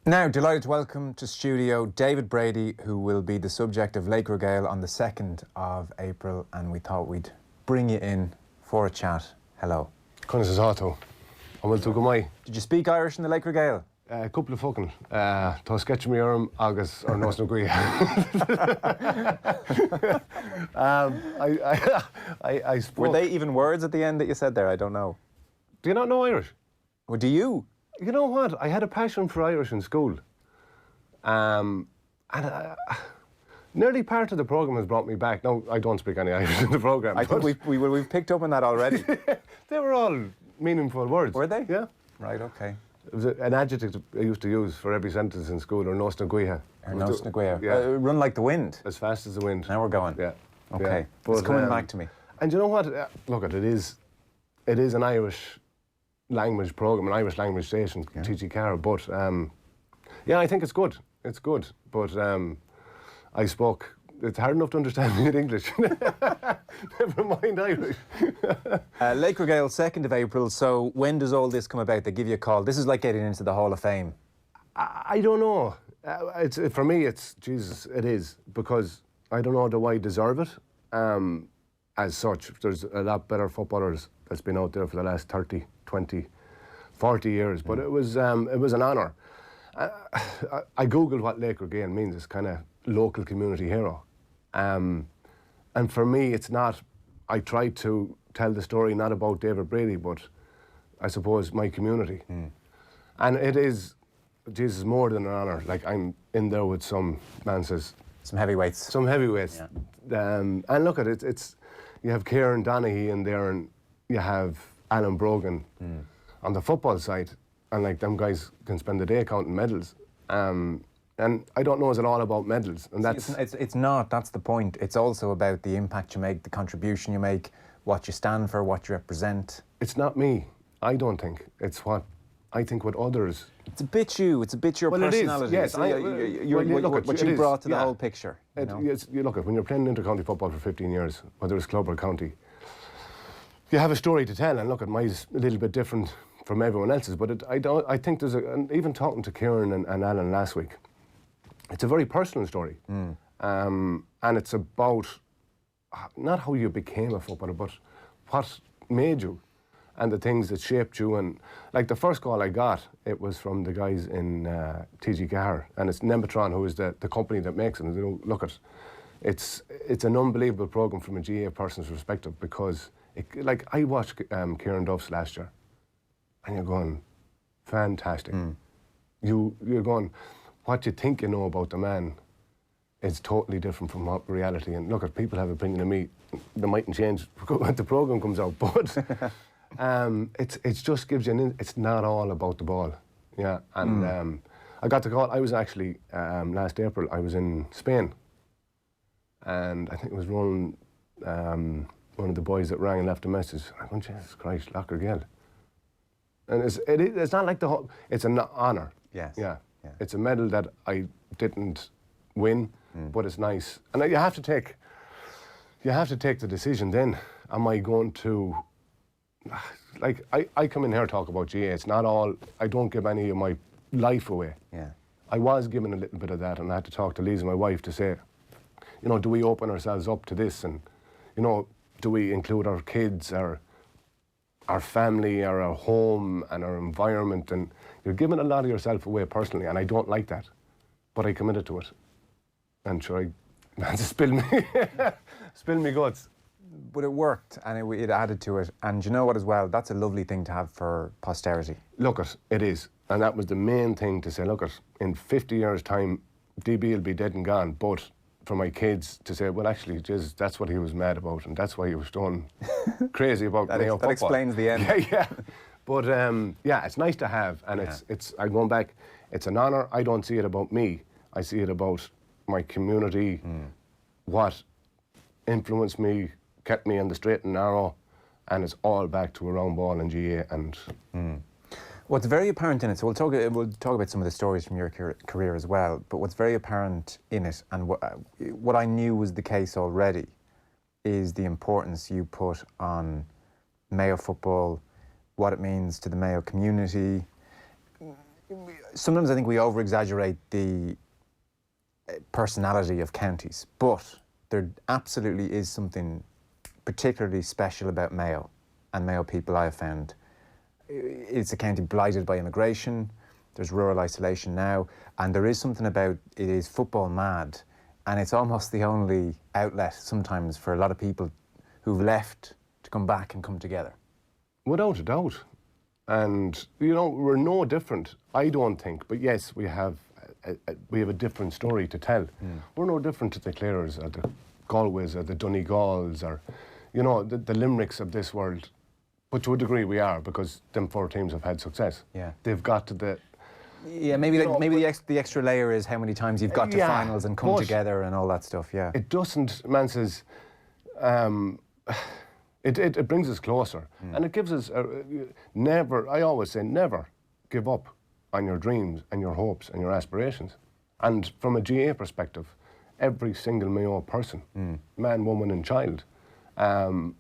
Now, delighted to welcome to studio David Brady, who will be the subject of Laochra Gael on the 2nd of April, and we thought we'd bring you in for a chat. Hello. Conas is auto. I'm well to go my. Did you speak Irish in the Laochra Gael? A couple of fucking. To sketch me arm, August or no snuggy. I spoke. Were they even words at the end that you said there? I don't know. Do you not know Irish? Well, do you? You know what? I had a passion for Irish in school. And nearly part of the programme has brought me back. No, I don't speak any Irish in the programme. I think we've picked up on that already. They were all meaningful words. Were they? Yeah. Right, okay. It was an adjective I used to use for every sentence in school, or no snuggy. Yeah. Run like the wind. As fast as the wind. Now we're going. Yeah. Okay. Yeah. It's coming back to me. And you know what? Look, it is an Irish language programme, an Irish language station, TG Car, but yeah, I think it's good. It's good. But it's hard enough to understand me in English. Never mind Irish. Laochra Gael, 2nd of April, so when does all this come about? They give you a call. This is like getting into the Hall of Fame. I don't know. For me, it is, because I don't know, do I deserve it? As such, there's a lot better footballers that's been out there for the last 30, 20, 40 years, but it was an honour. I googled what Laochra Gael means. It's kind of local community hero. And for me, it's not, I tried to tell the story not about David Brady, but I suppose my community. And it is, Jesus, more than an honour. Like, I'm in there with some heavyweights. Some heavyweights. Yeah. And look at it, you have Kieran Donaghy in there, and you have Alan Brogan on the football side, and like them guys can spend the day counting medals. And I don't know, is it all about medals? And it's not. That's the point. It's also about the impact you make, the contribution you make, what you stand for, what you represent. It's not me. I don't think. It's what I think what others. It's a bit you. It's a bit your personality. It is, yes. What you brought to the whole picture. You look at when you're playing inter-county football for 15 years, whether it's club or county, you have a story to tell, and look at mine's a little bit different from everyone else's. But I think there's even talking to Kieran and Alan last week, it's a very personal story, and it's about not how you became a footballer, but what made you, and the things that shaped you. And like the first call I got, it was from the guys in TG Car, and it's Nematron, who is the company that makes them. They don't look at it's an unbelievable program from a GAA person's perspective, because like I watched Kieran Duff's last year, and you're going, fantastic. You're going, what you think you know about the man is totally different from what reality. And look, if people have opinion of me, they mightn't change when the program comes out. But it just gives you it's not all about the ball. Yeah, and I got the call. I was actually last April. I was in Spain, and I think it was one of the boys that rang and left a message. I went, Jesus Christ, Laochra Gael. And it's not like the whole. It's an honour. Yes. Yeah. It's a medal that I didn't win, but it's nice. And you have to take the decision then. Am I going to, like, I come in here to talk about GAA. It's not all, I don't give any of my life away. Yeah. I was given a little bit of that, and I had to talk to Lisa, my wife, to say, you know, do we open ourselves up to this? And, you know, do we include our kids, our family, our home, and our environment? And you're giving a lot of yourself away personally, and I don't like that, but I committed to it. And sure, I had to spill me guts. But it worked, and it added to it. And you know what as well? That's a lovely thing to have for posterity. Look, it is. And that was the main thing to say, look, in 50 years' time, DB will be dead and gone, but for my kids to say, well, actually, Jesus, that's what he was mad about, and that's why he was going crazy about Mayo football. That explains the end. Yeah. But yeah, it's nice to have, and I'm going back, it's an honour. I don't see it about me. I see it about my community, what influenced me, kept me on the straight and narrow, and it's all back to a round ball in GAA. And what's very apparent in it, so we'll talk about some of the stories from your career as well, but what's very apparent in it, and what I knew was the case already, is the importance you put on Mayo football, what it means to the Mayo community. sometimes I think we over-exaggerate the personality of counties, but there absolutely is something particularly special about Mayo and Mayo people I have found. It's a county blighted by immigration, there's rural isolation now, and there is something about it is football mad, and it's almost the only outlet sometimes for a lot of people who've left to come back and come together. Without a doubt. And, you know, we're no different, I don't think, but yes, we have a different story to tell. We're no different to the Clares or the Galways or the Donegals or, you know, the Limericks of this world. But to a degree we are, because them 4 teams have had success. Yeah. They've got to the... Yeah, maybe the extra layer is how many times you've got to finals and come together and all that stuff, yeah. It doesn't, man says, it brings us closer. And it gives us, I always say, never give up on your dreams and your hopes and your aspirations. And from a GAA perspective, every single Mayo person, man, woman and child, can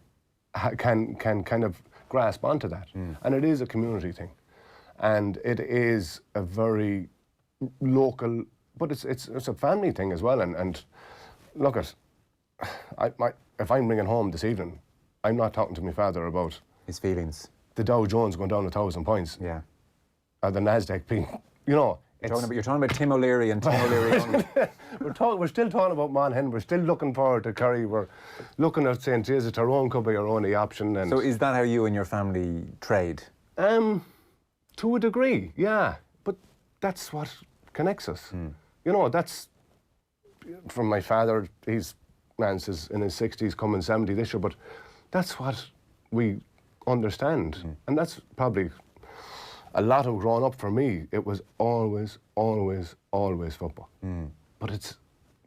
kind of grasp onto that. And it is a community thing. And it is a very local, but it's a family thing as well. And look at, if I'm bringing home this evening, I'm not talking to my father about his feelings. The Dow Jones going down 1,000 points. Yeah. Or the NASDAQ being, you know. You're talking about Tim O'Leary and Tim O'Leary only. We're still talking about Monaghan. We're still looking forward to Kerry. We're looking at saying, Jesus, Tyrone could be our only option. And so is that how you and your family trade? To a degree, yeah. But that's what connects us. You know, that's from my father. He's, man says, in his 60s, coming 70 this year. But that's what we understand. And that's probably a lot of growing up for me. It was always, always, always football. But it's,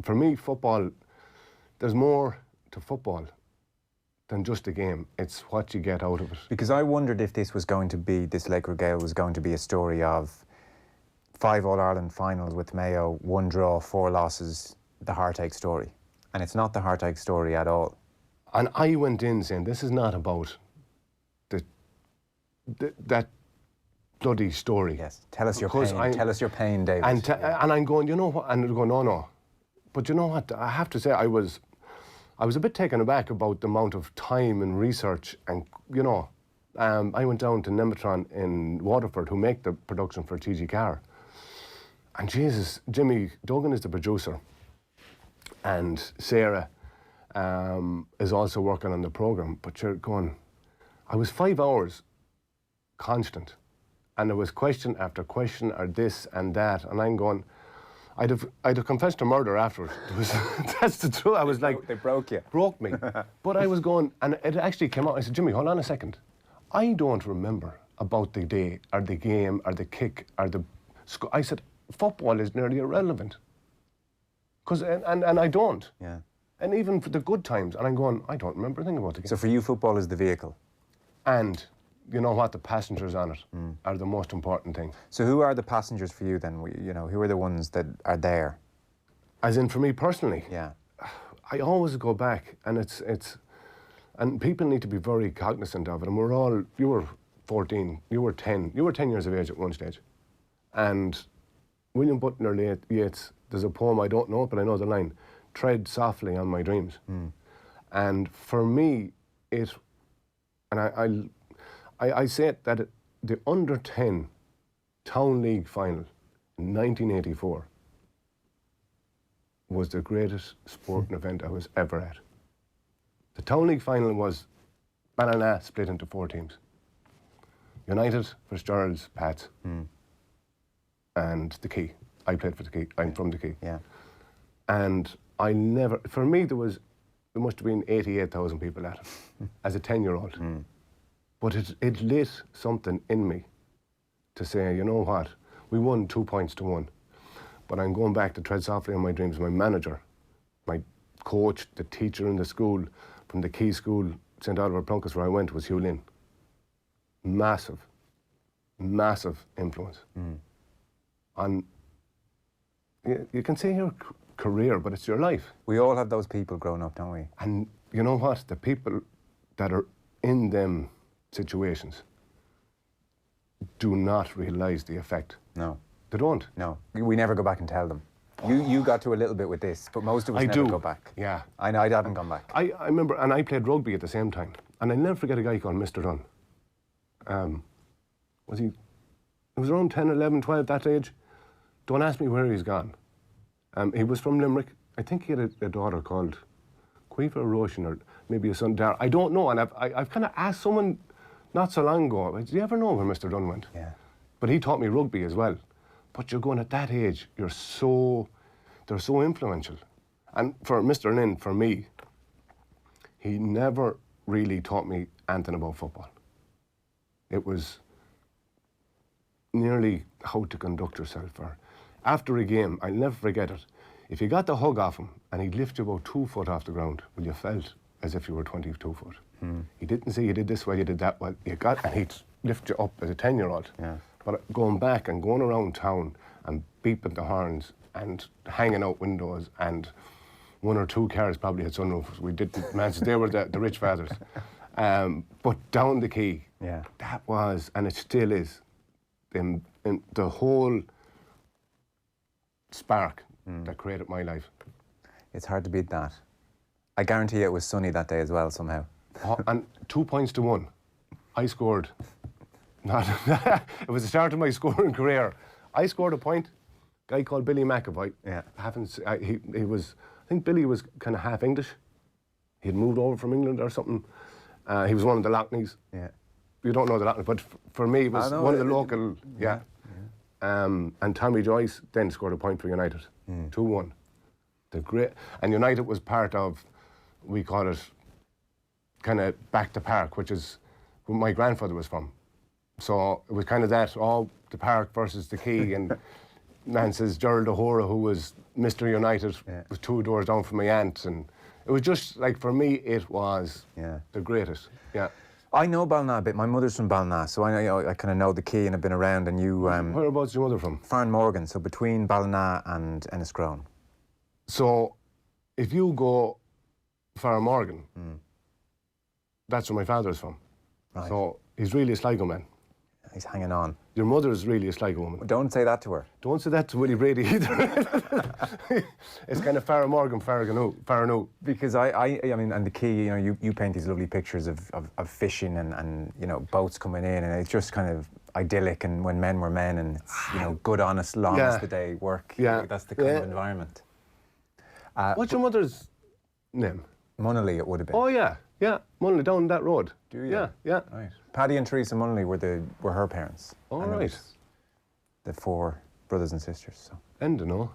for me, football, there's more to football than just a game. It's what you get out of it. Because I wondered if this Laochra Gael was going to be a story of 5 All-Ireland finals with Mayo, 1 draw, 4 losses, the heartache story. And it's not the heartache story at all. And I went in saying, this is not about that bloody story. Yes, tell us your pain. Tell us your pain, David. And I'm going, you know what? And they're going, no. But you know what? I have to say, I was a bit taken aback about the amount of time and research. And, you know, I went down to Nematron in Waterford, who make the production for TG Carr. And Jesus, Jimmy Duggan is the producer. And Sarah is also working on the programme. But you're going, I was 5 hours constant. And there was question after question, or this and that. And I'm going, I'd have confessed to murder afterwards. That's the truth. I was like... They broke you. Broke me. But I was going, and it actually came out. I said, Jimmy, hold on a second. I don't remember about the day, or the game, or the kick, or the... I said, football is nearly irrelevant. And I don't. Yeah. And even for the good times. And I'm going, I don't remember anything about the game. So for you, football is the vehicle? And... you know what, the passengers on it are the most important thing. So who are the passengers for you then? You know, who are the ones that are there? As in for me personally? Yeah. I always go back, and and people need to be very cognizant of it. And we're all, you were 14, you were 10 years of age at one stage. And William Butler Yeats, there's a poem, I don't know it, but I know the line, tread softly on my dreams. And for me, I say it that the under-10 Town League final in 1984 was the greatest sporting event I was ever at. The Town League final was Ballina split into 4 teams. United, Fitzgerald's, Pats, and the Key. I played for the Key. I'm from the Key. Yeah. And for me, there must have been 88,000 people at it as a 10-year-old. But it lit something in me to say, you know what, we won 2 points to 1. But I'm going back to tread softly on my dreams. My manager, my coach, the teacher in the school, from the Key School, St. Oliver Plunkett, where I went, was Hugh Lynn. Massive, massive influence. And you can say your career, but it's your life. We all have those people growing up, don't we? And you know what, the people that are in them situations do not realise the effect No. They don't. No. We never go back and tell them. You got to a little bit with this, but most of us never go back. Yeah. I know, I haven't gone back. I remember, and I played rugby at the same time, and I'll never forget a guy called Mr. Dunn. He was around 10, 11, 12, that age. Don't ask me where he's gone. He was from Limerick. I think he had a daughter called Quifa or Roshan, or maybe a son, Dar. I don't know, and I've kind of asked someone not so long ago, did you ever know where Mr. Dunn went? Yeah. But he taught me rugby as well. But you're going at that age, they're so influential. And for Mr. Lynn, for me, he never really taught me anything about football. It was nearly how to conduct yourself. Or after a game, I'll never forget it. If you got the hug off him and he'd lift you about 2 foot off the ground, well, you felt as if you were 22 foot. He didn't say you did this well, you did that well. And he'd lift you up as a 10-year-old. Yeah. But going back and going around town and beeping the horns and hanging out windows, and 1 or 2 cars probably had sunroofs. We did they were the rich fathers. But down the quay, Yeah. that was, and it still is, in the whole spark that created my life. It's hard to beat that. I guarantee it was sunny that day as well, somehow. And 2 points to 1. I scored. It was the start of my scoring career. I scored a point. Guy called Billy McAvoy. Yeah. He was, I think Billy was kind of half English. He'd moved over from England or something. He was one of the Lochneys. Yeah. You don't know the Lochneys, but for me, it was one of the local. Yeah. And Tommy Joyce then scored a point for United. 2-1. The great, and United was part of, we call it, kind of back to park, which is where my grandfather was from. So it was kind of that, all the park versus the quay, and Nance's Gerald O'Hora, who was Mr. United, was 2 doors down from my aunt, and it was just like, for me, it was the greatest. Yeah. I know Ballina a bit. My mother's from Ballina, so I kind of know the quay and have been around. And you, whereabouts is your mother from? Farn Morgan, so between Ballina and Enniscrone. So, if you go Farn Morgan, that's where my father's from. Right. So he's really a Sligo man. He's hanging on. Your mother's really a Sligo woman. Don't say that to her. Don't say that to Willie Brady either. It's kind of Farn Morgan, Farnu. Because I mean, and the quay, you know, you paint these lovely pictures of fishing and you know, boats coming in, and it's just kind of idyllic, and when men were men, and it's, you know, good, honest, long as the day work. Yeah. That's the kind of environment. What's your mother's name? Munnelly, it would have been. Oh yeah, Munnelly, down that road. Do you? Yeah. Right. Paddy and Teresa Munnelly were her parents. All and right. The 4 brothers and sisters. So. Enda, no.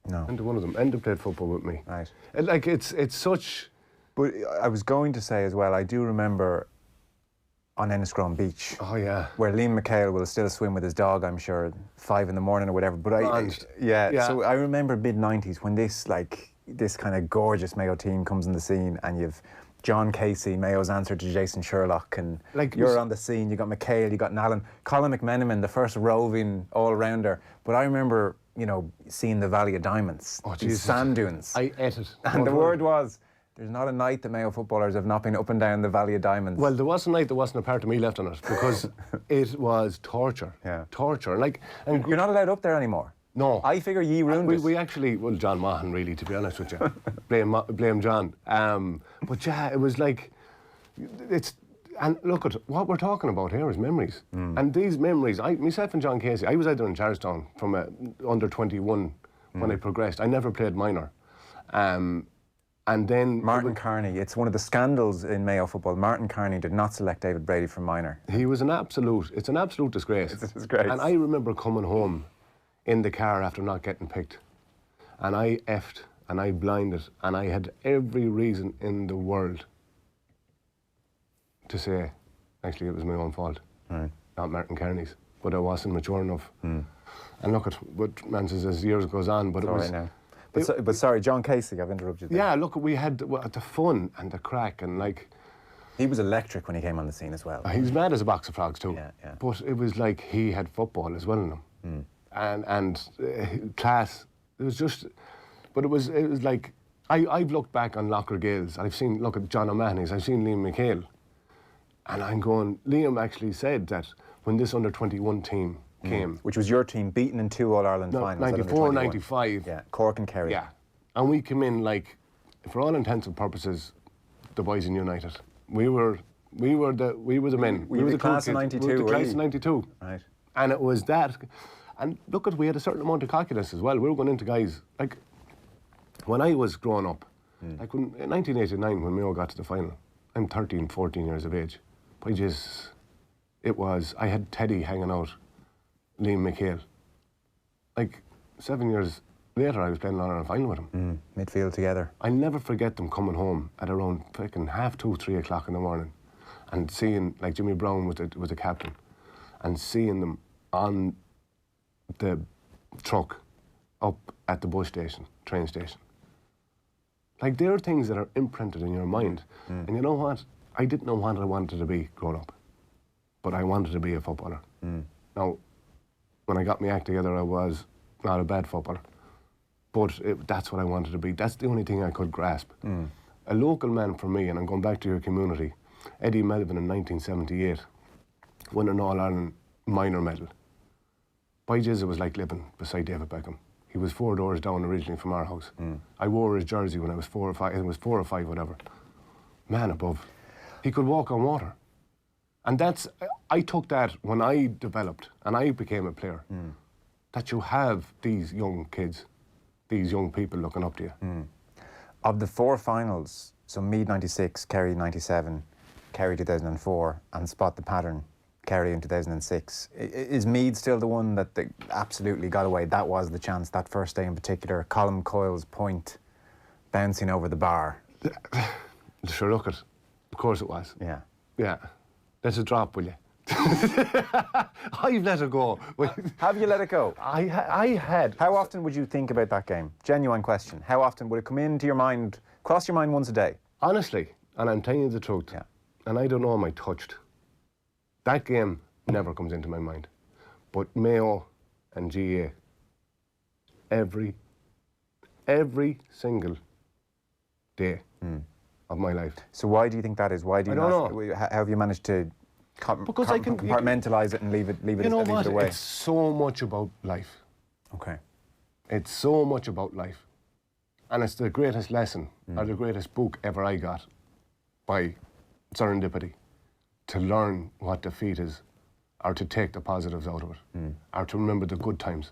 No. Enda, one of them. Enda played football with me. Right. It's such. But I was going to say as well, I do remember on Enniscrone Beach. Oh yeah. Where Liam McHale will still swim with his dog, I'm sure, at 5 in the morning or whatever. But Yeah. So I remember mid-90s when this kind of gorgeous Mayo team comes on the scene, and you've John Casey, Mayo's answer to Jason Sherlock, and you're on the scene. You got McHale, you got Nallen, Colin McMenamin, the first roving all-rounder. But I remember, you know, seeing the Valley of Diamonds, these sand dunes. I ate it. And the word was, there's not a night that Mayo footballers have not been up and down the Valley of Diamonds. Well, there was a night there wasn't a part of me left on it, because it was torture. Yeah. Torture. And you're not allowed up there anymore. No. I figure ye ruined it. We actually, well, John Mahan, really, to be honest with you. Blame John. But yeah, it was like, and look at what we're talking about here is memories. And these memories, myself and John Casey, I was out there in Charlestown from under 21 when I progressed. I never played minor. And then Martin Carney, it's one of the scandals in Mayo football. Martin Carney did not select David Brady for minor. He was it's an absolute disgrace. It's a disgrace. And I remember coming home in the car after not getting picked. And I effed and I blinded, and I had every reason in the world to say, actually, it was my own fault, not Martin Carney's. But I wasn't mature enough. And look at what man says as years goes on. But it's now. But sorry, John Casey, I've interrupted you there. Yeah, look, we had the fun and the crack, and like. He was electric when he came on the scene as well. He was mad as a box of frogs too. Yeah. But it was like he had football as well in him. And class. It was just, but it was like, I've looked back on Laochra Gaels, and look at John O'Mahony's, I've seen Liam McHale, and I'm going, Liam actually said that when this under-21 team came. Which was your team beaten in 2 All-Ireland finals. 94, 95. Yeah, Cork and Kerry. Yeah. And we came in like, for all intents and purposes, the boys in United. We were the men. We were the cool class of kids. 92, We were the were class you? of 92. Right. And it was that. And look we had a certain amount of cockiness as well. We were going into guys, like, when I was growing up, like in 1989 when Mayo got to the final, I'm 13, 14 years of age. I had Teddy hanging out, Liam McHale. Like 7 years later, I was playing an All-Ireland final with him. Midfield together. I'll never forget them coming home at around fucking 2:30, 3 o'clock in the morning and seeing, like Jimmy Brown was the captain, and seeing them on the truck up at the bus station, train station. Like, there are things that are imprinted in your mind. And you know what? I didn't know what I wanted to be growing up, but I wanted to be a footballer. Now, when I got my act together, I was not a bad footballer, but that's what I wanted to be. That's the only thing I could grasp. A local man for me, and I'm going back to your community, Eddie Melvin in 1978, won an All-Ireland minor medal. By Jesus, it was like living beside David Beckham. He was 4 doors down originally from our house. I wore his jersey when I was 4 or 5, it was 4 or 5, whatever. Man above. He could walk on water. And I took that when I developed and I became a player, that you have these young kids, these young people looking up to you. Of the 4 finals, so Meath 96, Kerry 97, Kerry 2004, and Spot the Pattern, Kerry in 2006. Is Meath still the one that they absolutely got away? That was the chance, that first day in particular. Colm Coyle's point bouncing over the bar. Sure, look it. Of course it was. Yeah. Yeah. Let it drop, will you? I've let it go. Have you let it go? I had. How often would you think about that game? Genuine question. How often would it come into your mind, cross your mind once a day? Honestly, and I'm telling you the truth, and I don't know am I touched, that game never comes into my mind. But Mayo and GAA, every single day of my life. So why do you think that is? Why do you I don't know. How have you managed to Because I can compartmentalize it and leave it You know what? away? It's so much about life. Okay. It's so much about life. And it's the greatest lesson or the greatest book ever I got by serendipity, to learn what defeat is, or to take the positives out of it, or to remember the good times,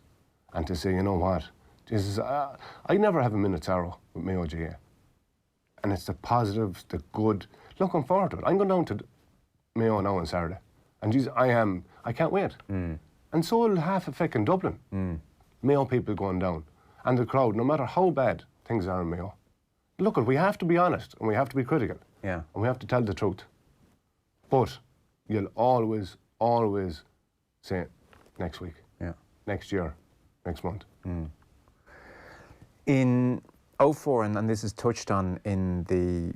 and to say, you know what, Jesus, I never have a minute's sorrow with Mayo GAA. And it's the positives, the good. Looking forward to it. I'm going down to Mayo now on Saturday, and Jesus, I can't wait. And so will half of fucking Dublin. Mayo people going down, and the crowd, no matter how bad things are in Mayo. Look, we have to be honest, and we have to be critical, Yeah. and we have to tell the truth. But you'll always say next week, next year, next month. In 04, and this is touched on in the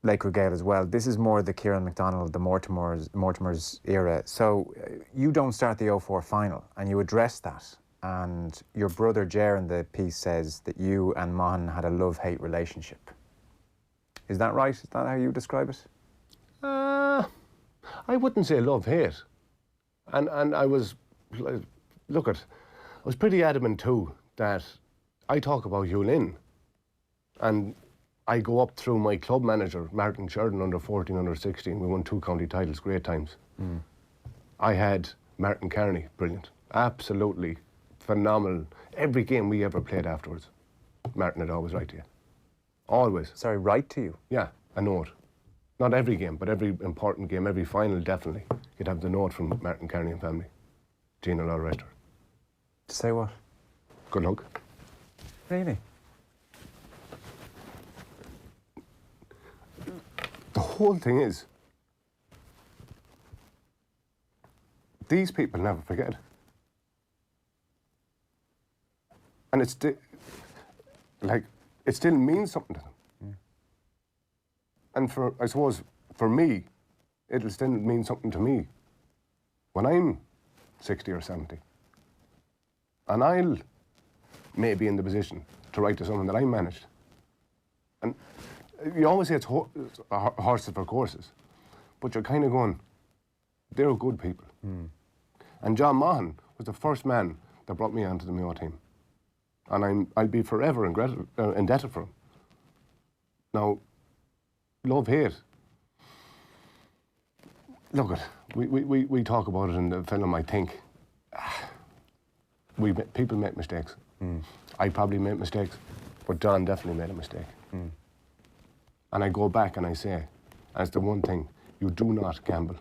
Laochra Gael as well, this is more the Kieran MacDonald, the Mortimer's era. So you don't start the 04 final, and you address that. And your brother Ger in the piece says that you and Mahon had a love-hate relationship. Is that right? Is that how you describe it? I wouldn't say love-hate. And I was, I was pretty adamant too that I talk about Hugh Lynn, and I go up through my club manager, Martin Sheridan, under 14, under 16. We won 2 county titles, great times. I had Martin Kearney, brilliant, absolutely phenomenal. Every game we ever played afterwards, Martin had always right to you. Always. Sorry, right to you? Yeah, a note. Not every game, but every important game, every final, definitely. You'd have the note from Martin Kearney and family. Gina and all the rest of her. To say what? Good luck. Really? The whole thing is, these people never forget. And it still means something to them. And I suppose, for me, it'll still mean something to me when I'm 60 or 70. And I'll may be in the position to write to someone that I managed. And you always say it's horses for courses, but you're kind of going, they're good people. And John Maughan was the first man that brought me onto the Mayo team. And I'll be forever indebted for him. Now, love-hate. Look, we talk about it in the film, I think. People make mistakes. I probably made mistakes, but John definitely made a mistake. And I go back and I say, as the one thing, you do not gamble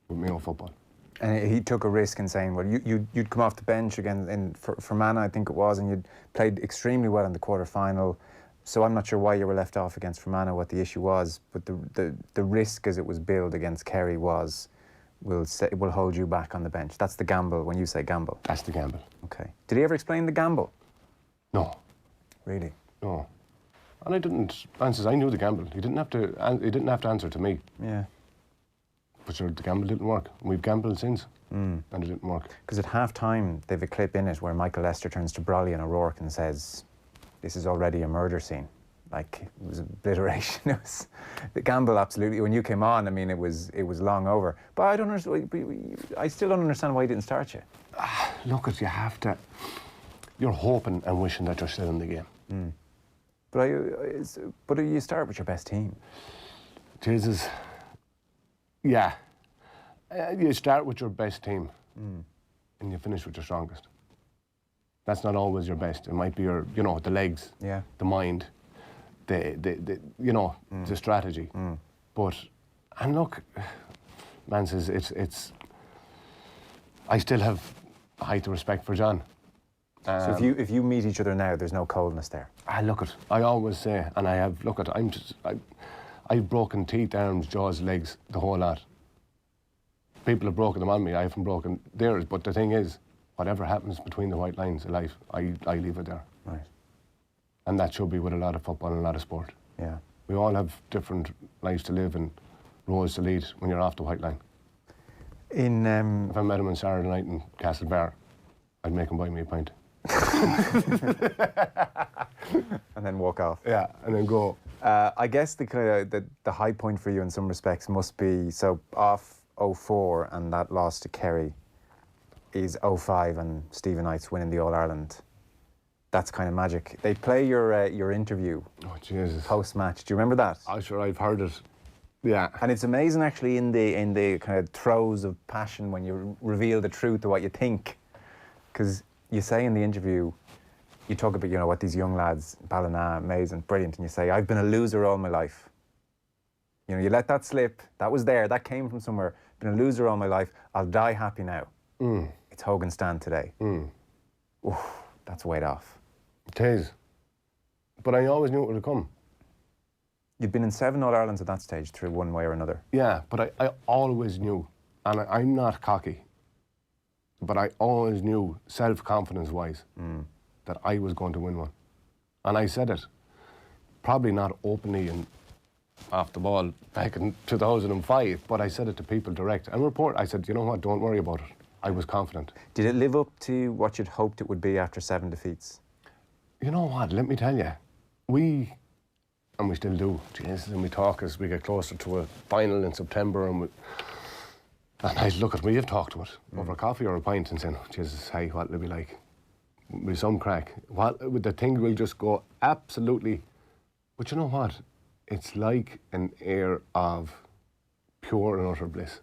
with Mayo football. And he took a risk in saying, well, you'd come off the bench again for Fermanagh, I think it was, and you'd played extremely well in the quarter-final. So I'm not sure why you were left off against Fermanagh, what the issue was, but the risk as it was billed against Kerry was, will hold you back on the bench. That's the gamble when you say gamble. That's the gamble. Okay. Did he ever explain the gamble? No. Really? No. And I didn't answer. I knew the gamble. He didn't have to answer to me. Yeah. But sure, the gamble didn't work. We've gambled since, and it didn't work. Because at half-time, they've a clip in it where Michael Lester turns to Brolly and O'Rourke and says, this is already a murder scene. Like, it was obliteration. It was the gamble, absolutely. When you came on, I mean, it was long over. But I don't understand. I still don't understand why he didn't start you. Look, you have to. You're hoping and wishing that you're still in the game. But you start with your best team. Jesus. Yeah. You start with your best team, and you finish with your strongest. That's not always your best. It might be your, the legs, the mind, the strategy. But, and look, man says it's. I still have a height of respect for John. So if you meet each other now, there's no coldness there. I always say, and I've broken teeth, arms, jaws, legs, the whole lot. People have broken them on me. I haven't broken theirs. But the thing is, whatever happens between the white lines of life, I leave it there. Right. And that should be with a lot of football and a lot of sport. Yeah. We all have different lives to live and roles to lead when you're off the white line. If I met him on Saturday night in Castlebar, I'd make him buy me a pint. And then walk off. Yeah, and then go. I guess the high point for you in some respects must be, so off 04 and that loss to Kerry is 05 and Stephen Knight's winning the All-Ireland. That's kind of magic. They play your interview post-match. Do you remember that? I'm sure I've heard it. Yeah. And it's amazing actually in the kind of throes of passion when you reveal the truth of what you think. Because you say in the interview, you talk about, what these young lads, Ballina, amazing, brilliant, and you say, I've been a loser all my life. You let that slip, that was there, that came from somewhere, been a loser all my life, I'll die happy now. It's Hogan stand today. Oof, that's weight off. It is. But I always knew it would come. You'd been in 7 All-Irelands at that stage through one way or another. Yeah, but I always knew, and I'm not cocky, but I always knew, self-confidence-wise, that I was going to win one. And I said it, probably not openly and off the ball back in 2005, but I said it to people direct. And I said, you know what, don't worry about it. I was confident. Did it live up to what you'd hoped it would be after 7 defeats? You know what, let me tell you, we still do, Jesus, and we talk as we get closer to a final in September, and we have talked to it over a coffee or a pint and saying, oh, Jesus, hey, what will it be like? With some crack. The thing will just go absolutely. But you know what? It's like an air of pure and utter bliss.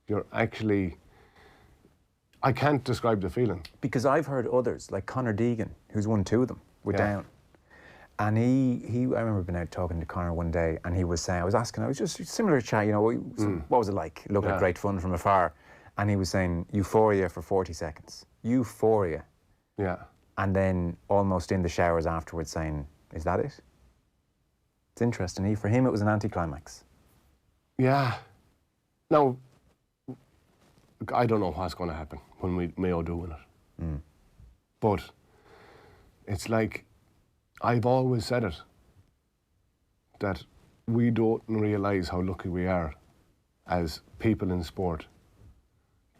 You're actually. I can't describe the feeling. Because I've heard others, like Conor Deegan, who's won 2 of them, were down. And I remember being out talking to Conor one day, and he was saying, I was just similar chat, what was it like? It looked like great fun from afar. And he was saying, euphoria for 40 seconds. Euphoria. Yeah. And then almost in the showers afterwards saying, is that it? It's interesting. For him, it was an anticlimax. Yeah. Now, I don't know what's going to happen when we Mayo do win it. But it's like, I've always said it, that we don't realise how lucky we are as people in sport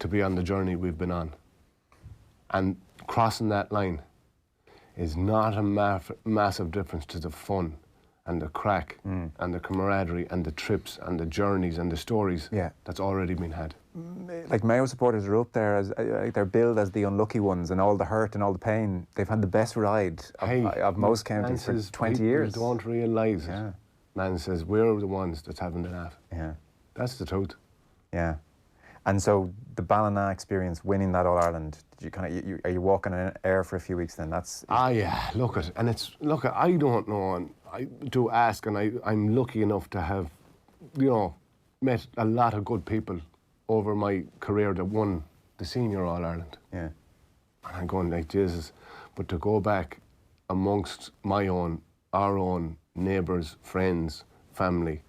to be on the journey we've been on. And crossing that line is not a massive difference to the fun and the crack and the camaraderie and the trips and the journeys and the stories that's already been had. like Mayo supporters are up there as like they're billed as the unlucky ones, and all the hurt and all the pain. They've had the best ride of most counties for 20 years. People don't realise it. Yeah. Man says we're the ones that's having the laugh. Yeah. That's the truth. Yeah. And so the Ballina experience, winning that All Ireland, did you kind of are you walking in air for a few weeks then? That's Yeah. I don't know, and I do ask, and I'm lucky enough to have, met a lot of good people over my career that won the senior All Ireland. Yeah. And I'm going like Jesus, but to go back amongst our own neighbours, friends, family,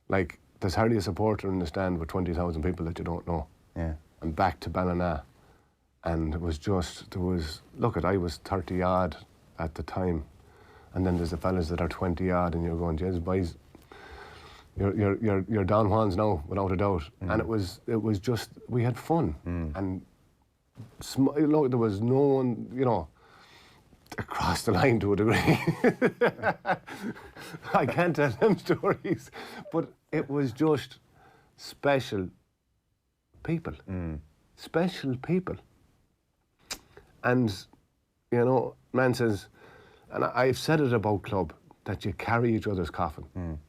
like there's hardly a supporter in the stand with 20,000 people that you don't know. Yeah. And back to Ballina, and it was just I was 30 odd at the time, and then there's the fellas that are 20 odd, and you're going, Jesus, boys, you're Don Juans now, without a doubt. And it was just, we had fun, and there was no one, across the line to a degree. I can't tell them stories, but it was just special people. Special people. And, man says, and I've said it about club, that you carry each other's coffin.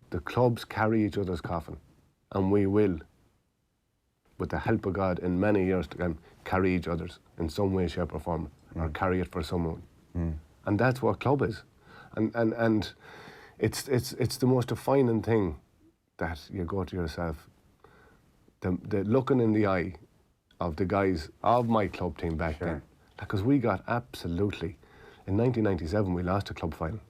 The clubs carry each other's coffin, and we will, with the help of God, in many years to come, carry each other's in some way, shape or form, or carry it for someone. And that's what club is. And it's the most defining thing, that you go to yourself, the looking in the eye of the guys of my club team back then, because we got absolutely, in 1997 we lost a club final.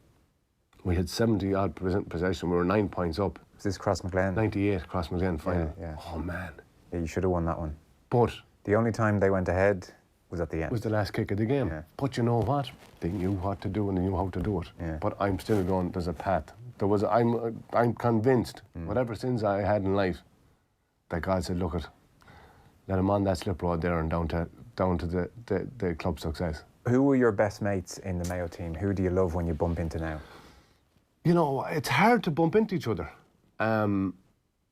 We had 70-odd% possession. We were 9 points up. Was this Crossmaglen? 98 Crossmaglen final. Yeah. Oh man. Yeah, you should have won that one. But the only time they went ahead was at the end. Was the last kick of the game. Yeah. But you know what? They knew what to do and they knew how to do it. Yeah. But I'm still going, there's a path. I'm convinced, whatever sins I had in life, that God said, look let him on that slip road there and down to the club success. Who were your best mates in the Mayo team? Who do you love when you bump into now? It's hard to bump into each other.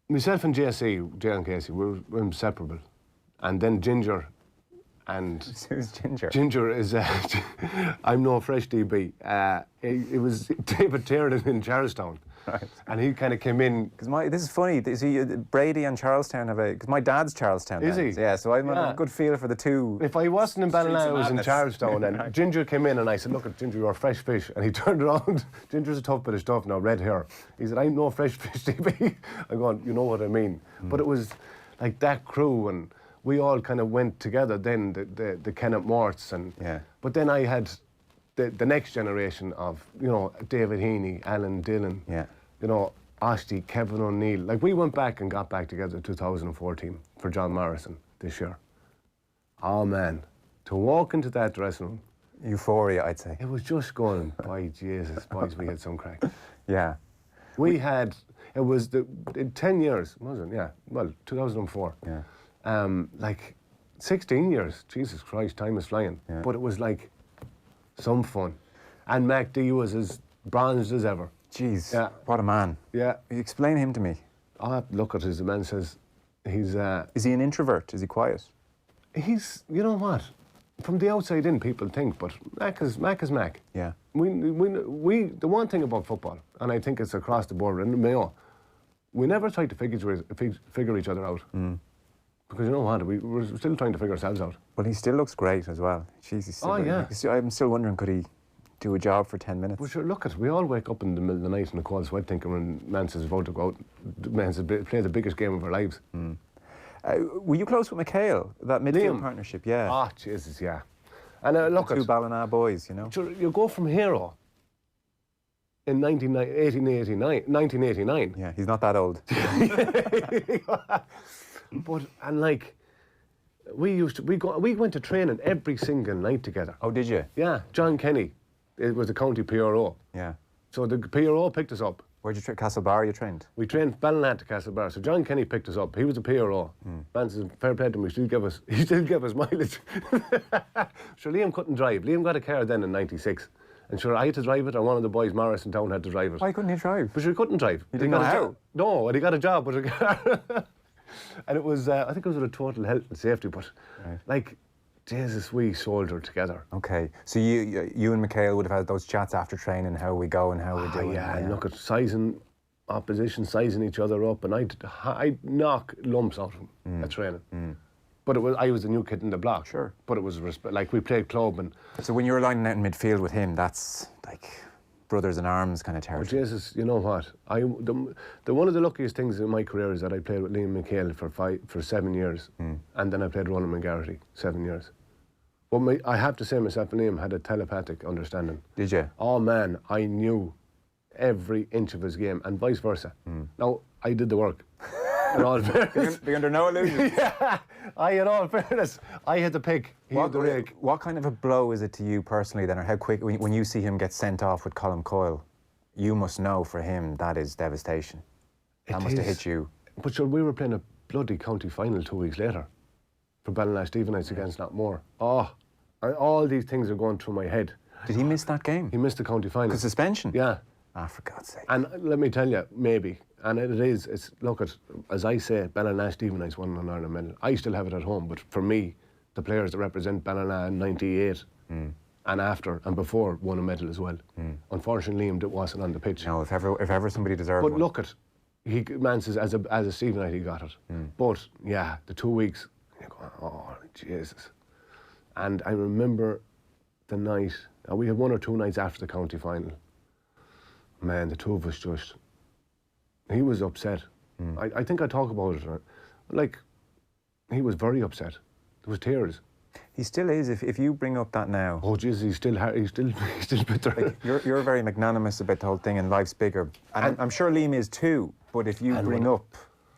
Myself and Jan Casey, we're inseparable. And then Ginger, and... Who's Ginger? Ginger is... I'm no fresh DB. It was David Brady in Charlestown. Right. And he kind of came in... Because this is funny, Brady and Charlestown have because my dad's Charlestown. Is he? Yeah, so I'm a good feel for the two. If I wasn't in Ballina, I was in madness. Charlestown, and Ginger came in and I said, look, Ginger, you're a fresh fish. And he turned around, Ginger's a tough bit of stuff now, red hair. He said, I'm no fresh fish, DB. I'm going, you know what I mean. But it was like that crew, and we all kind of went together then, the Kenneth Morts. But then I had the next generation of, David Heaney, Alan Dillon. Yeah. Ashty, Kevin O'Neill. Like, we went back and got back together in 2014 for John Morrison this year. Oh, man. To walk into that dressing room... Euphoria, I'd say. It was just going, by Jesus, boys, we had some crack. Yeah. We had... It was in 10 years, wasn't it? Yeah. Well, 2004. Yeah. 16 years. Jesus Christ, time is flying. Yeah. But it was like some fun. And Mac D was as bronzed as ever. Jeez, Yeah. what a man. Yeah. Explain him to me. Look at his, the man says, he's... Is he an introvert? Is he quiet? He's, you know what? From the outside in, people think, but Mac is Mac. Yeah. We the one thing about football, and I think it's across the board in Mayo, we never try to figure each other out. Because you know what? We're still trying to figure ourselves out. Well, he still looks great as well. Jeez, he's still, yeah. I'm still wondering, could he do a job for 10 minutes? Well, sure, look we all wake up in the middle of the night in a cold sweat thinking when Mance is about to go out, Mance has play the biggest game of our lives. Were you close with McHale, that midfield partnership? Yeah. Ah, Jesus, yeah. And look two Ballina boys, Sure, you go from hero in 1989. Yeah, he's not that old. But, and we went to training every single night together. Oh, did you? Yeah, John Kenny, it was the county PRO. Yeah. So the PRO picked us up. Where'd you train? Castlebar you trained? We trained Ballina to Castlebar. So John Kenny picked us up. He was a PRO. Man says, fair play to him, he still gave us mileage. Sure, Liam couldn't drive. Liam got a car then in 96. And sure, I had to drive it, or one of the boys, Morris in town, had to drive it. Why couldn't he drive? But sure, he couldn't drive. He didn't know how? No, and he got a job with a car. And it was, I think it was with a total health and safety, but Right. like, Jesus, we soldiered together. Okay, so you and Michael would have had those chats after training, how we go and how we're doing. Yeah, and look at sizing opposition, sizing each other up, and I'd knock lumps out of them at training. But I was the new kid in the block. Sure. But it was like we played club, and So when you were lining out in midfield with him, that's like brothers in arms kind of oh, territory. Jesus, you know what? The one of the luckiest things in my career is that I played with Liam McHale for 7 years, and then I played Ronan McGarity 7 years. But I have to say, myself and Liam had a telepathic understanding. Did you? Oh man, I knew every inch of his game, and vice versa. Now I did the work. In all fairness, Be under no illusion. yeah, in all fairness, I had the pick. He had the rake. What kind of a blow is it to you personally then, or how quick, when you see him get sent off with Colm Coyle, you must know for him that is devastation. That must have hit you. But sure, we were playing a bloody county final 2 weeks later for Ballinash-Stephenites against Knockmore. Oh, and all these things are going through my head. Did he miss that game? He missed the county final. Because suspension? Yeah. Ah, for God's sake. And let me tell you, maybe, and it's, look at, as I say, Ballinash-Stephenites won an Ireland medal. I still have it at home, but for me, the players that represent Ballina in 98 and after and before won a medal as well. Unfortunately, Liam wasn't on the pitch. No, if ever somebody deserved But one. look at, man says as a Stephenite he got it. But yeah, the 2 weeks, you're going, oh Jesus. And I remember the night, we had 1 or 2 nights after the county final. Man, the two of us just, he was upset. I think I talk about it. Like, he was very upset. There was tears. He still is. If you bring up that now, Oh Jesus, he's still bitter. like, you're very magnanimous about the whole thing, and life's bigger. And I'm sure Liam is too. But if you bring up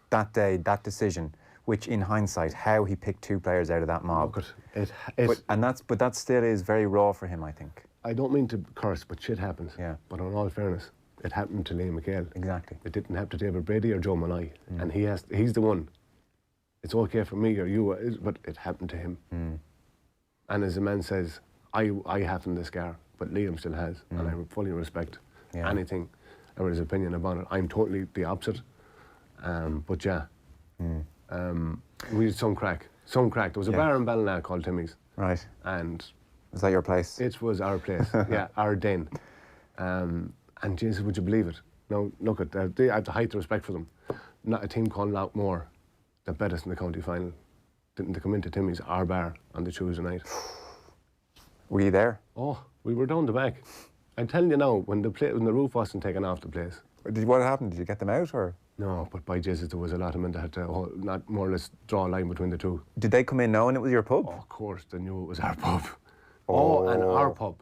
that day, that decision, which in hindsight, how he picked 2 players out of that mob. Look at it. But that still is very raw for him, I think. I don't mean to curse, but shit happens. Yeah. But in all fairness, it happened to Liam McHale. Exactly. It didn't happen to David Brady or Joe Molloy. And he's the one. It's okay for me or you, but it happened to him. And as the man says, I haven't the scar, but Liam still has. And I fully respect anything or his opinion about it. I'm totally the opposite. But yeah, we had some crack. There was a bar in Ballina called Timmy's. Right. And Was that your place? it was our place, yeah, our den. And Jesus, would you believe it? Now, look at that. I have the height of respect for them. Not a team called Laochra that bet us in the county final. Didn't they come into Timmy's, our bar, on the Tuesday night? Were you there? Oh, we were down the back. I'm telling you now, when the roof wasn't taken off the place. What happened? Did you get them out, or No, but by Jesus, there was a lot of men that had to not more or less draw a line between the two. did they come in knowing it was your pub? Oh, of course, they knew it was our pub. Oh, and our pub.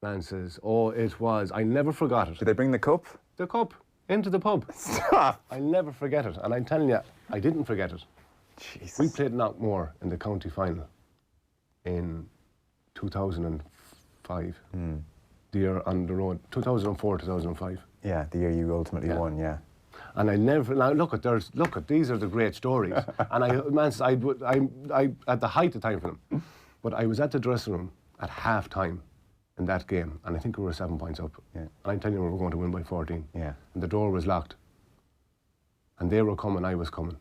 Man says, oh, it was. I never forgot it. Did they bring the cup? The cup into the pub. Stop. I'll never forget it. And I'm telling you, I didn't forget it. Jesus. We played Knockmore in the county final in 2005. The year on the road, 2004, 2005. Yeah, the year you ultimately won. Yeah. And I never, now look at, these are the great stories. And I at the height of time for them. But I was at the dressing room at half time in that game, and I think we were 7 points up. Yeah. And I'm telling you, we were going to win by 14. Yeah. And the door was locked. And they were coming, I was coming.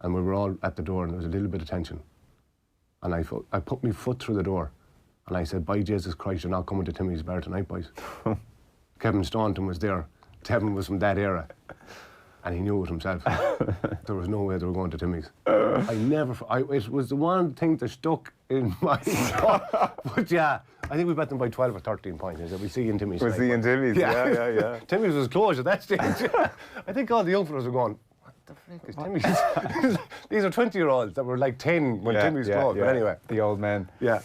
And we were all at the door, and there was a little bit of tension. And I put my foot through the door, and I said, by Jesus Christ, you're not coming to Timmy's bar tonight, boys. Kevin Staunton was there. Kevin was from that era. And he knew it himself. There was no way they were going to Timmy's. It was the one thing that stuck in my But yeah, I think we bet them by 12 or 13 points. I said, we'll see you in Timmy's. We'll see you in Timmy's. Yeah. Timmy's was closed at that stage. I think all the young fellas were going, what the frick is Timmy's? These are 20-year-olds that were like 10 when Timmy's closed. But anyway. The old men. Yeah.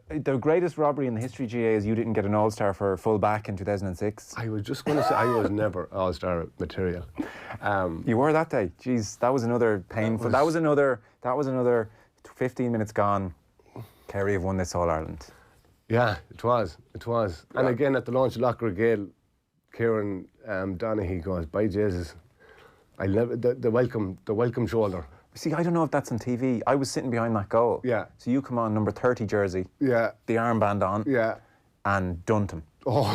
The greatest robbery in the history of GAA is you didn't get an All-Star for full back in 2006. I was just going to say, I was never All-Star material. You were that day. Jeez, that was another painful. That was another 15 minutes gone. Kerry have won this All-Ireland. Yeah, it was. And again, at the launch of Laochra Gael, Kieran Donaghy goes, by Jesus, I love the welcome shoulder. See, I don't know if that's on TV. I was sitting behind that goal. Yeah. So you come on, number 30 jersey. Yeah. The armband on. Yeah. And dunked him. Oh,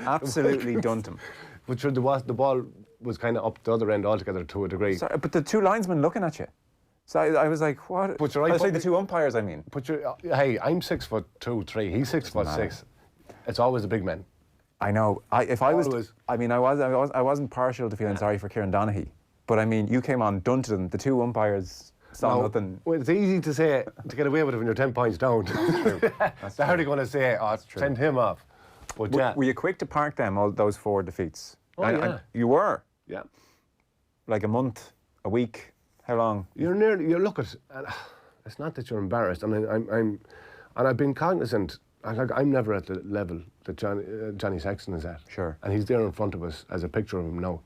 Absolutely dunked him. But sure, the ball was kind of up the other end altogether to a degree. Sorry, but the two linesmen looking at you. So I was like, what? But you're right, the two umpires, I mean. But hey, I'm 6'2", 3". He's 6'6". It's always the big men. I know. I wasn't partial to feeling sorry for Kieran Donaghy, but I mean, you came on, done to them. The two umpires saw nothing. Well, it's easy to say to get away with it when you're 10 points down. That's true. That's How are they going to say, send him off? But were you quick to park them, all those 4 defeats? Yeah. You were? Yeah. Like a month, a week, how long? You look at, it's not that you're embarrassed. I mean, and I've been cognizant. I'm never at the level that Johnny Sexton is at. Sure. And he's there in front of us as a picture of him now.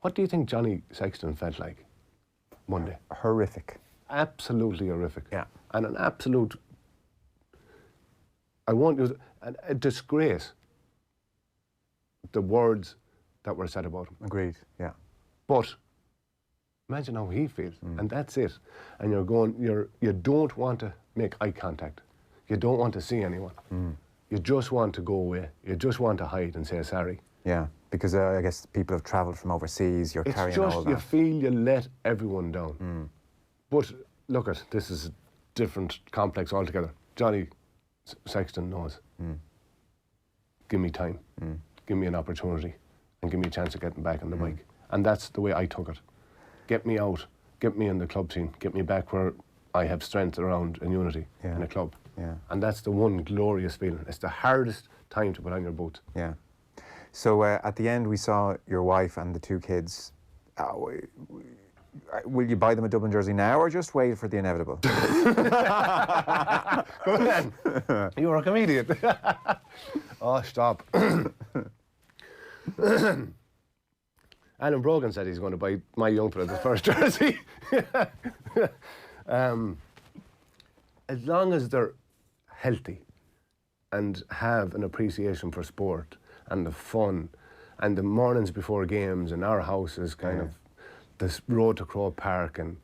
What do you think Johnny Sexton felt like Monday? Horrific. Absolutely horrific. Yeah. And an absolute, I won't use a disgrace, the words that were said about him. Agreed, yeah. But imagine how he feels, and that's it. And you don't want to make eye contact. You don't want to see anyone. You just want to go away. You just want to hide and say sorry. Yeah, because I guess people have travelled from overseas, you're carrying all that. It's just you feel you let everyone down. But look this is a different complex altogether. Johnny Sexton knows. Give me time. Give me an opportunity and give me a chance of getting back on the bike. And that's the way I took it. Get me out, get me in the club scene, get me back where I have strength around and unity in a club. Yeah. And that's the one glorious feeling. It's the hardest time to put on your boot. Yeah. So at the end, we saw your wife and the 2 kids. Will you buy them a Dublin jersey now or just wait for the inevitable? Go on. You were a comedian. Oh, stop. Alan Brogan said he's going to buy my young fella the first jersey. As long as they're healthy and have an appreciation for sport and the fun and the mornings before games and our house is kind of this road to Crow Park, and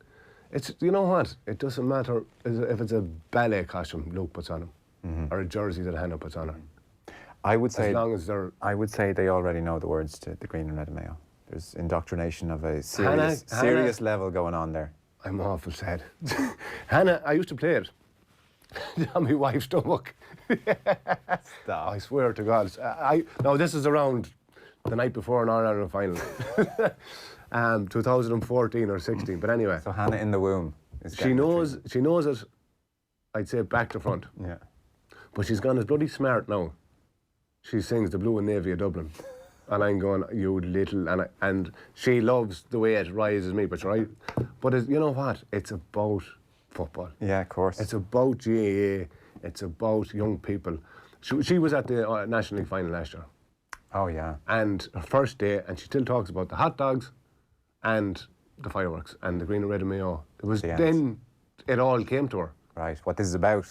it's, you know what, it doesn't matter if it's a ballet costume Luke puts on him or a jersey that Hannah puts on her. I would say, as long as they're... I would say they already know the words to the Green and Red and Mayo. There's indoctrination of a serious level going on there. I'm awful sad. Hannah, I used to play it on my wife's stomach. Stop. I swear to God. No, this is around the night before an All-Ireland final. 2014 or 16, but anyway. So Hannah in the womb is she knows it, I'd say back to front. Yeah. But she's gone as bloody smart now. She sings the Blue and Navy of Dublin. And I'm going, you little, and she loves the way it rises me, but right. But you know what? It's about football. Yeah, of course. It's about GAA. It's about young people. She was at the National League final last year. Oh, yeah. And her first day, and she still talks about the hot dogs and the fireworks and the Green and Red and Mayo. It was then it all came to her. Right, what this is about.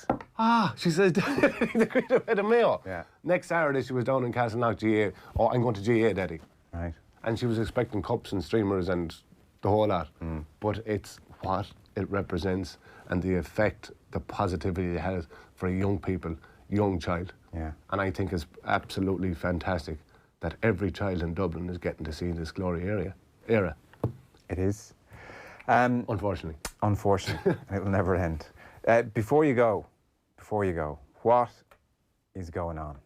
She said, the Green and Red and Mayo. Yeah. Next Saturday, she was down in Castleknock GAA. Oh, I'm going to GAA, Daddy. Right. And she was expecting cups and streamers and the whole lot. But it's what it represents and the effect, the positivity it has for young people, young child. Yeah. And I think it's absolutely fantastic that every child in Dublin is getting to see this glory era. It is. Unfortunately. Unfortunately. And it will never end. Before you go, what is going on?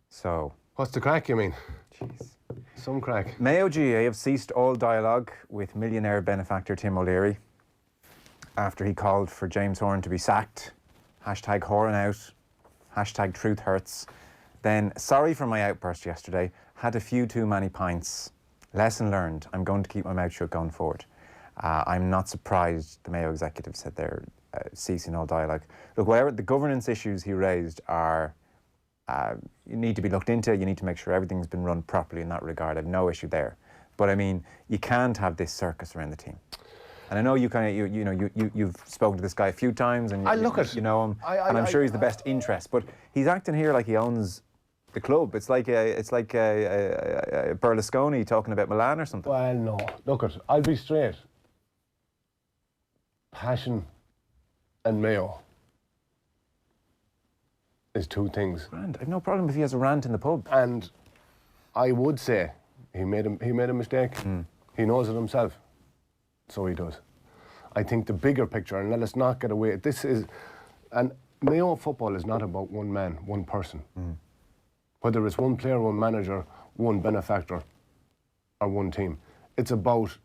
So. What's the crack, you mean? Jeez. Some crack. Mayo GAA have ceased all dialogue with millionaire benefactor Tim O'Leary after he called for James Horan to be sacked. Hashtag Horan out. Hashtag truth hurts. Then, sorry for my outburst yesterday. Had a few too many pints. Lesson learned. I'm going to keep my mouth shut going forward. I'm not surprised the Mayo executive said they're ceasing all dialogue. Look, whatever the governance issues he raised are, you need to be looked into. You need to make sure everything's been run properly in that regard. I have no issue there. But I mean, you can't have this circus around the team. And I know you've spoken to this guy a few times, and you know him, and I'm sure he's the best interest. But he's acting here like he owns the club. It's like a Berlusconi talking about Milan or something. Well, no. Look, I'll be straight. Passion and Mayo is two things. Grand. I've no problem if he has a rant in the pub. And I would say He made a mistake. He knows it himself. So he does. I think the bigger picture, and let us not get away, and Mayo football is not about one man, one person. Whether it's one player, one manager, one benefactor, or one team. It's about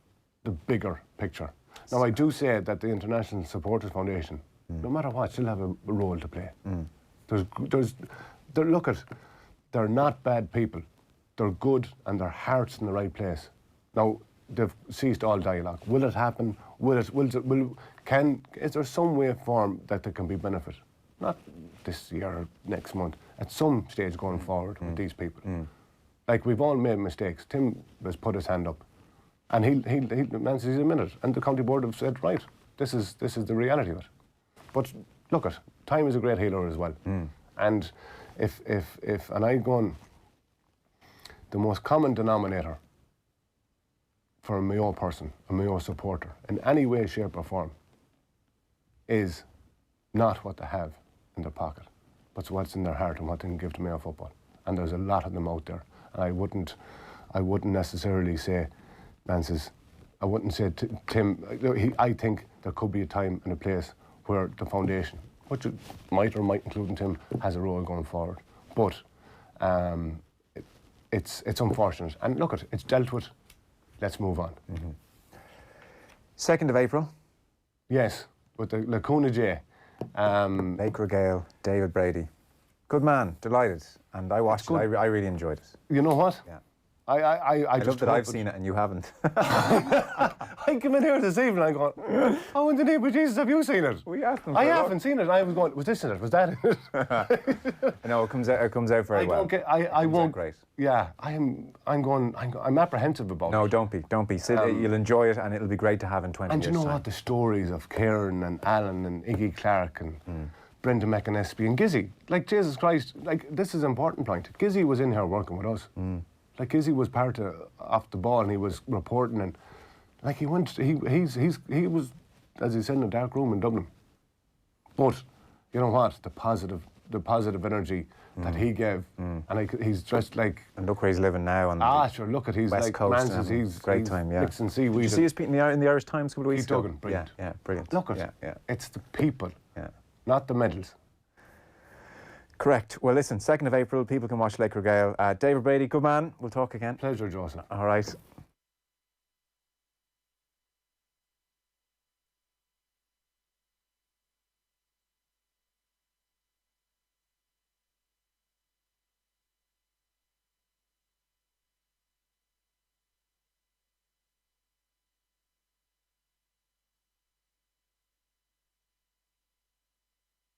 the bigger picture. Now, I do say that the International Supporters Foundation, no matter what, still have a role to play. They're not bad people. They're good and their heart's in the right place. Now, they've ceased all dialogue. Will it happen? Is there some way, form that there can be benefit? Not this year or next month. At some stage going forward with these people. Like, we've all made mistakes. Tim has put his hand up. And he's admitted. And the county board have said, right, this is the reality of it. But look, time is a great healer as well. And and I go on, the most common denominator for a Mayo person, a Mayo supporter, in any way, shape or form, is not what they have in their pocket, but what's in their heart and what they can give to Mayo football. And there's a lot of them out there. And I wouldn't necessarily say, Nancy's, I wouldn't say Tim, I think there could be a time and a place where the foundation, which it might or might include in Tim, has a role going forward. But it's unfortunate. And look, it's dealt with. Let's move on. 2nd of April. Yes, with the Laochra Gael. Laochra Gael, David Brady. Good man, delighted. And I watched it, I really enjoyed it. You know what? Yeah. I just love that I've seen it and you haven't. I came in here this evening and I'm going, oh, in the name of Jesus, have you seen it? We asked them. I haven't seen it. I was going, was this in it? Was that in it? No, it comes out very well. I won't. Great. Yeah, I'm apprehensive about it. No, don't be. You'll enjoy it and it'll be great to have in 20 years' And you know time. what? The stories of Kieran and Alan and Iggy Clark and Brenda McAnespy and Gizzy. Like, Jesus Christ, like, this is an important point. Gizzy was in here working with us. Like, Gizzy was part of off the ball and he was reporting and like he was, as he said, in a dark room in Dublin. But you know what? The positive energy that he gave, and he's dressed like. And look where he's living now. On sure. Look at he's West like Coast. he's great time. Yeah. Mixing seaweed. Did you see his in the Irish Times a couple of weeks ago? Brilliant. Yeah, brilliant. Look it's the people, not the medals. Correct. Well, listen, 2nd of April, people can watch Laochra Gael. David Brady, good man. We'll talk again. Pleasure, Joseph. All right.